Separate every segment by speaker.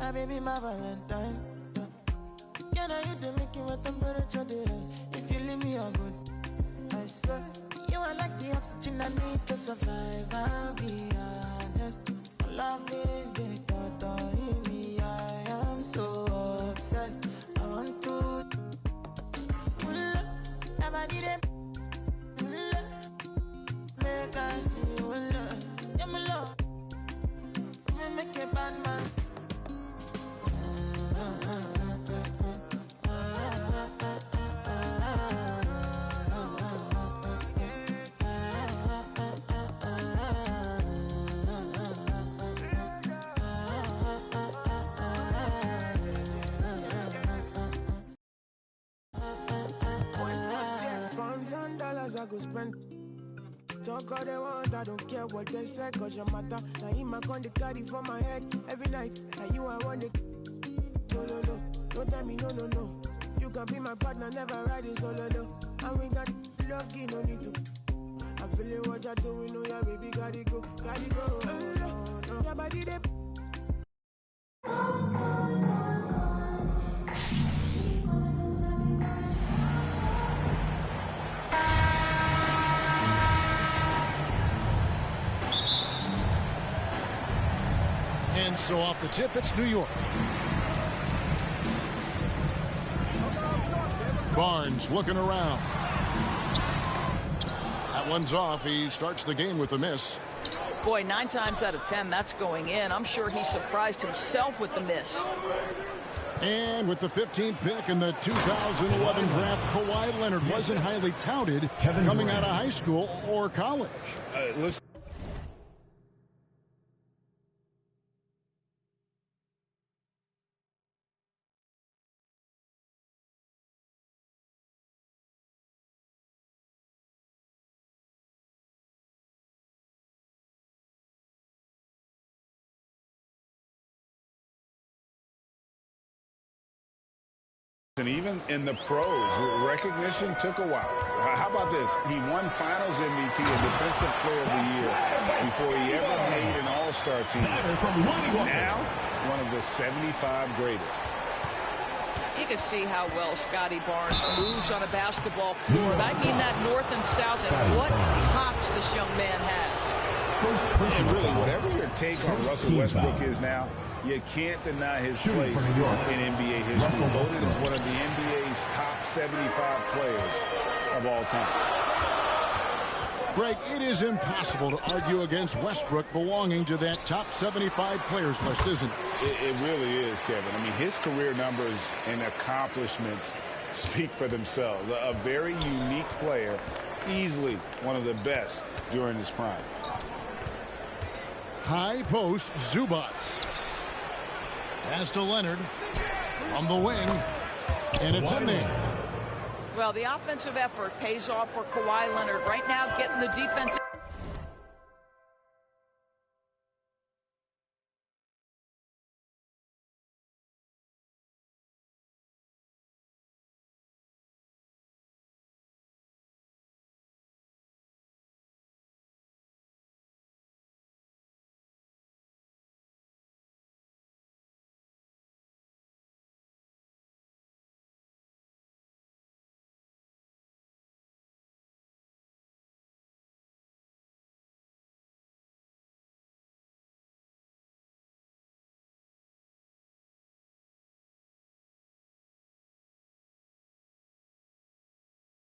Speaker 1: My baby, my Valentine. Can I hit the making my temperature rise? If you leave me a good, I swear. You are like the oxygen I need to survive. I'll be honest. Loving the thought of me. I am so obsessed. I want to never did it. Make us see you love. Yeah, my love. Make a bad man. I go spend. Talk all they want, I don't care what they say, cause your matter. Now him I con the carry for my head every night. Now you I want it. No, no, no, don't tell me no, no, no. You can be my partner, never riding solo, no. And we got lucky, no need to. I'm feeling what you're doing, oh yeah, baby, gotta go, gotta go. No. Your body, they
Speaker 2: And so off the tip, it's New York. Barnes looking around. That one's off. He starts the game with a miss.
Speaker 3: Boy, 9 times out of 10, that's going in. I'm sure he surprised himself with the miss.
Speaker 2: And with the 15th pick in the 2011 draft, Kawhi Leonard wasn't highly touted coming out of high school or college.
Speaker 4: Listen. And even in the pros, recognition took a while. How about this? He won Finals MVP and Defensive Player of the Year before he ever made an All-Star team. Now, one of the 75 greatest.
Speaker 3: You can see how well Scotty Barnes moves on a basketball floor. I mean that north and south, and what hops this young man has.
Speaker 4: And really, whatever your take on Russell Westbrook is now, you can't deny his place in NBA history. Voted as one of the NBA's top 75 players of all time.
Speaker 2: Greg, it is impossible to argue against Westbrook belonging to that top 75 players list, isn't it?
Speaker 4: It really is, Kevin. I mean, his career numbers and accomplishments speak for themselves. A very unique player, easily one of the best during his prime.
Speaker 2: High post, Zubats. Pass to Leonard from the wing, and it's in there.
Speaker 3: Well, the offensive effort pays off for Kawhi Leonard right now, getting the defense.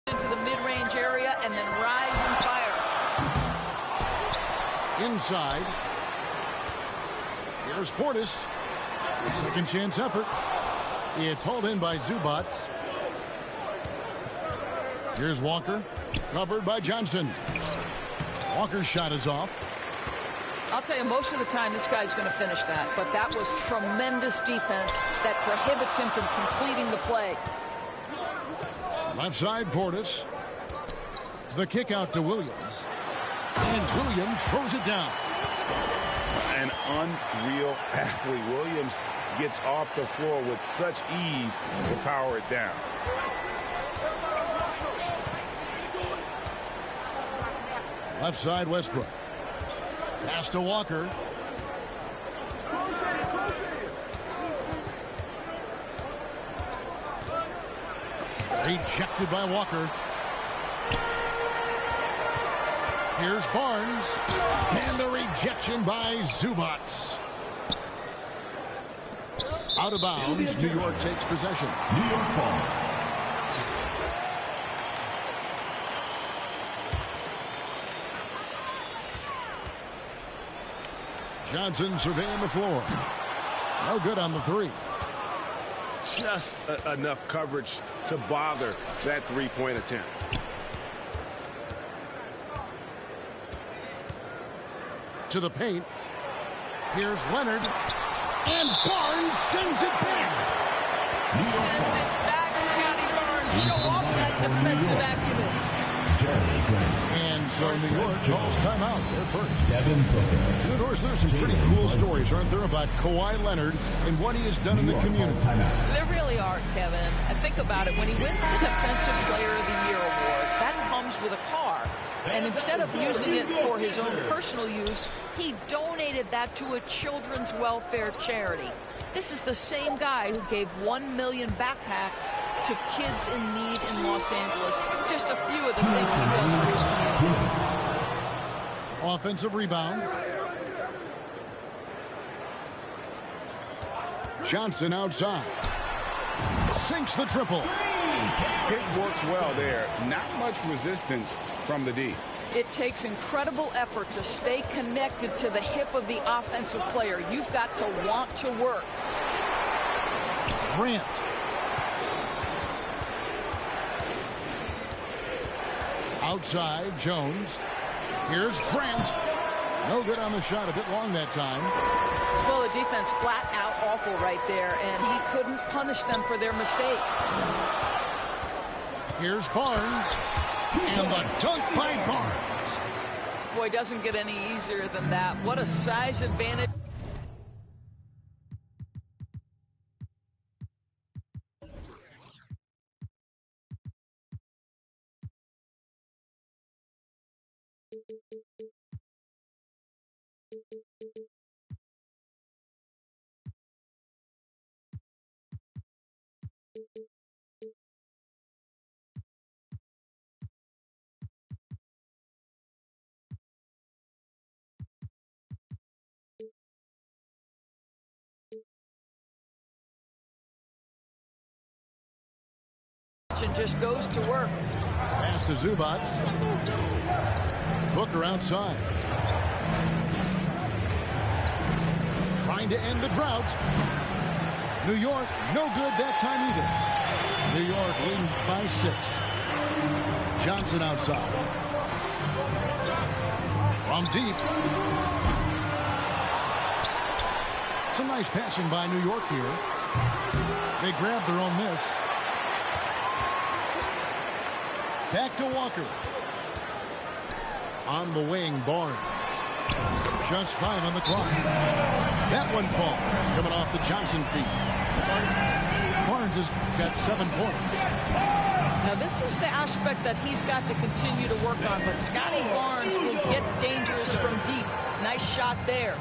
Speaker 3: Into the mid-range area and then rise and fire.
Speaker 2: Inside. Here's Portis. The second chance effort. It's hauled in by Zubats. Here's Walker. Covered by Johnson. Walker's shot is off.
Speaker 3: I'll tell you, most of the time this guy's going to finish that. But that was tremendous defense that prohibits him from completing the play.
Speaker 2: Left side, Portis. The kick out to Williams. And Williams throws it down.
Speaker 4: An unreal athlete. Williams gets off the floor with such ease to power it down.
Speaker 2: Left side, Westbrook. Pass to Walker. Rejected by Walker. Here's Barnes. And the rejection by Zubac. Out of bounds. New York takes possession.
Speaker 5: New York ball.
Speaker 2: Johnson surveying the floor. No good on the three.
Speaker 6: Just enough coverage to bother that three-point attempt.
Speaker 2: To the paint. Here's Leonard. And Barnes sends it back.
Speaker 3: Send it back, Scotty Barnes. Show off that defensive acumen.
Speaker 2: And so New York calls timeout. They're first.
Speaker 5: Devin Booker.
Speaker 2: There's some pretty cool stories, aren't there, about Kawhi Leonard and what he has done in the community.
Speaker 3: There really are, Kevin. And think about it. When he wins the Defensive Player of the Year award, that comes with a car. And instead of using it for his own personal use, he donated that to a children's welfare charity. This is the same guy who gave 1 million backpacks to kids in need in Los Angeles. Just a few of the things he does for his community.
Speaker 2: Offensive rebound. Johnson outside. Sinks the triple.
Speaker 4: It works well there. Not much resistance from the D.
Speaker 3: It takes incredible effort to stay connected to the hip of the offensive player. You've got to want to work.
Speaker 2: Grant. Outside, Jones. Here's Grant. No good on the shot. A bit long that time.
Speaker 3: Well, the defense flat out awful right there, and he couldn't punish them for their mistake.
Speaker 2: Here's Barnes. And the dunk by Barnes.
Speaker 3: Boy, doesn't get any easier than that. What a size advantage. And just goes to work.
Speaker 2: Pass to Zubac. Booker outside. Trying to end the drought. New York, no good that time either. New York leading by 6. Johnson outside. From deep. Some nice passing by New York here. They grab their own miss. Back to Walker. On the wing, Barnes. Just 5 on the clock. That one falls. Coming off the Johnson feet. Barnes has got 7 points.
Speaker 3: Now, this is the aspect that he's got to continue to work on. But Scotty Barnes will get dangerous from deep. Nice shot there.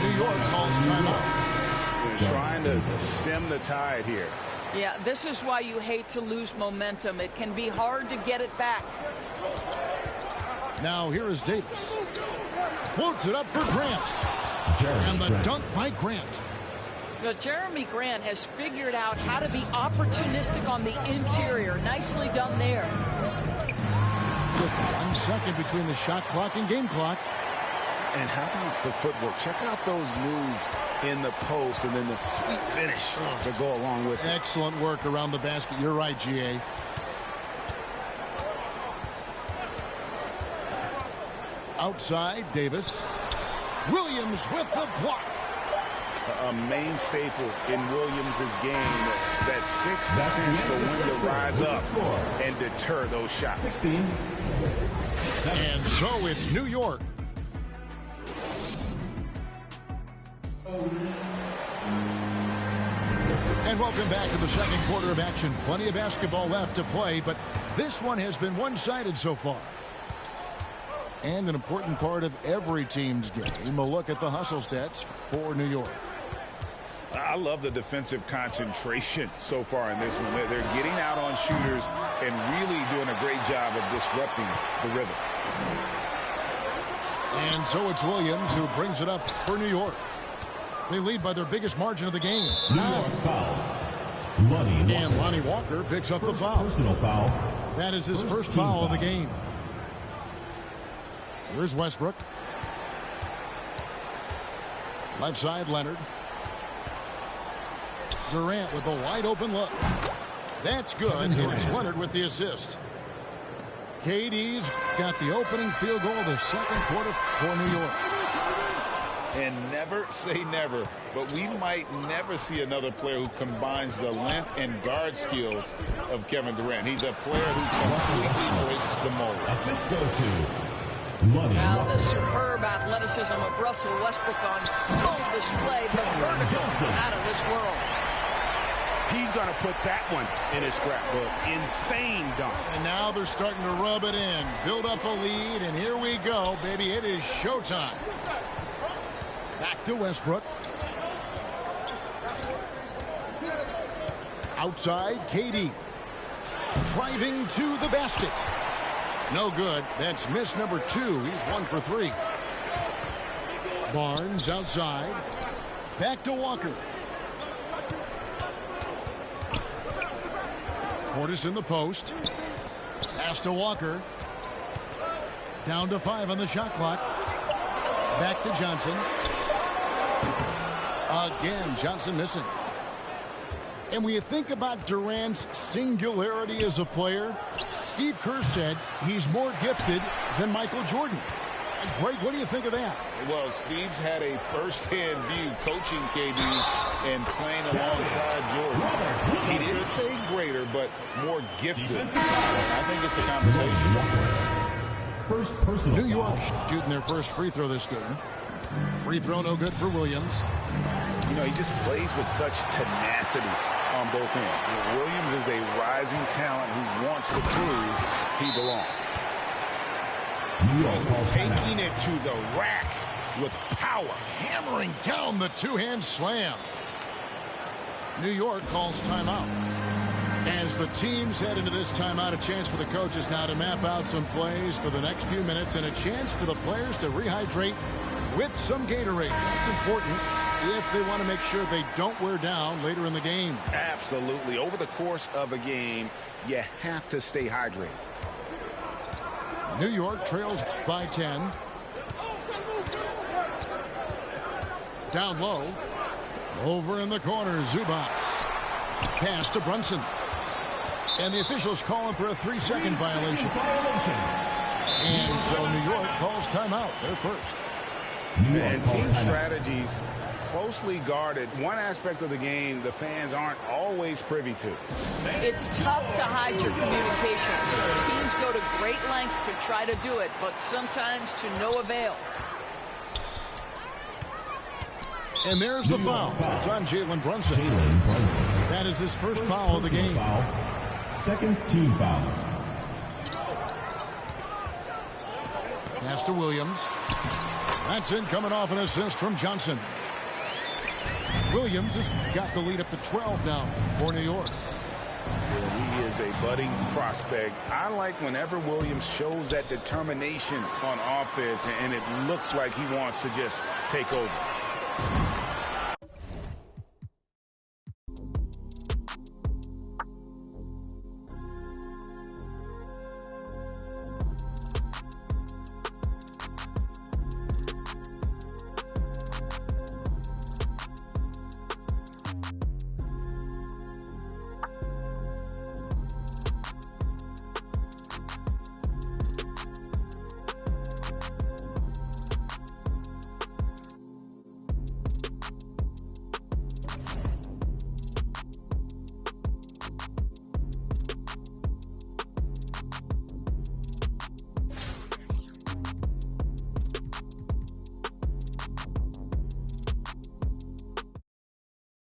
Speaker 2: New York calls timeout.
Speaker 4: They're trying to stem the tide here.
Speaker 3: Yeah, this is why you hate to lose momentum. It can be hard to get it back.
Speaker 2: Now here is Davis. Floats it up for Grant. And the dunk by Grant.
Speaker 3: Now, Jeremy Grant has figured out how to be opportunistic on the interior. Nicely done there.
Speaker 2: Just 1 second between the shot clock and game clock.
Speaker 4: And how about the footwork? Check out those moves in the post and then the sweet finish to go along with it.
Speaker 2: Excellent work around the basket. You're right, G.A. Outside, Davis. Williams with the block.
Speaker 4: A main staple in Williams' game, that sixth sense for when to rise up and deter those shots.
Speaker 5: 16.
Speaker 2: And so it's New York. And welcome back to the second quarter of action. Plenty of basketball left to play, but this one has been one-sided so far. And an important part of every team's game, a look at the hustle stats for New York.
Speaker 4: I love the defensive concentration so far in this one. They're getting out on shooters and really doing a great job of disrupting the rhythm.
Speaker 2: And so it's Williams who brings it up for New York. They lead by their biggest margin of the game.
Speaker 5: New York foul.
Speaker 2: And Lonnie Walker picks up the foul.
Speaker 5: Personal foul.
Speaker 2: That is his first foul of the game. Here's Westbrook. Left side, Leonard. Durant with a wide open look. That's good, and it's Leonard with the assist. KD's got the opening field goal of the second quarter for New York.
Speaker 4: And never say never, but we might never see another player who combines the length and guard skills of Kevin Durant. He's a player who completely breaks the mold.
Speaker 5: Assist goes to Lonnie
Speaker 3: Now
Speaker 5: Walker.
Speaker 3: the superb athleticism of Russell Westbrook on full display. The vertical out of this world.
Speaker 6: He's going to put that one in his scrapbook. Insane dunk.
Speaker 2: And now they're starting to rub it in, build up a lead, and here we go, baby. It is showtime. Back to Westbrook. Outside, KD. Driving to the basket. No good. That's miss number 2. He's 1 for 3. Barnes outside. Back to Walker. Portis in the post. Pass to Walker. Down to 5 on the shot clock. Back to Johnson. Again, Johnson missing. And when you think about Durant's singularity as a player, Steve Kerr said he's more gifted than Michael Jordan. And Greg, what do you think of that?
Speaker 4: Well, Steve's had a first-hand view coaching KD and playing alongside Jordan. He didn't say greater, but more gifted. I think it's a conversation.
Speaker 5: First personal
Speaker 2: New York
Speaker 5: foul.
Speaker 2: shooting their first free throw this game. Free throw no good for Williams.
Speaker 4: You know, he just plays with such tenacity on both ends. Williams is a rising talent who wants to prove he belongs.
Speaker 5: New York calls timeout.
Speaker 4: Taking it to the rack with power.
Speaker 2: Hammering down the two-hand slam. New York calls timeout. As the teams head into this timeout, a chance for the coaches now to map out some plays for the next few minutes and a chance for the players to rehydrate with some Gatorade. That's important if they want to make sure they don't wear down later in the game.
Speaker 4: Absolutely. Over the course of a game, you have to stay hydrated.
Speaker 2: New York trails by 10. Down low. Over in the corner, Zubac. Pass to Brunson. And the officials calling for a 3-second violation. And so New York calls timeout. They're first.
Speaker 5: New York
Speaker 4: And
Speaker 5: calls
Speaker 4: team
Speaker 5: timeout.
Speaker 4: strategies closely guarded. One aspect of the game the fans aren't always privy to.
Speaker 3: It's tough to hide your communications. Teams go to great lengths to try to do it, but sometimes to no avail.
Speaker 2: And there's the
Speaker 5: New York
Speaker 2: foul.
Speaker 5: foul.
Speaker 2: It's on Jalen Brunson.
Speaker 5: Jalen Brunson.
Speaker 2: That is his first
Speaker 5: First
Speaker 2: foul of the
Speaker 5: personal
Speaker 2: game.
Speaker 5: Foul. Second team foul.
Speaker 2: Pass to Williams. That's in, coming off an assist from Johnson. Williams has got the lead up to 12 now for New York.
Speaker 4: He is a budding prospect. I like whenever Williams shows that determination on offense, and it looks like he wants to just take over.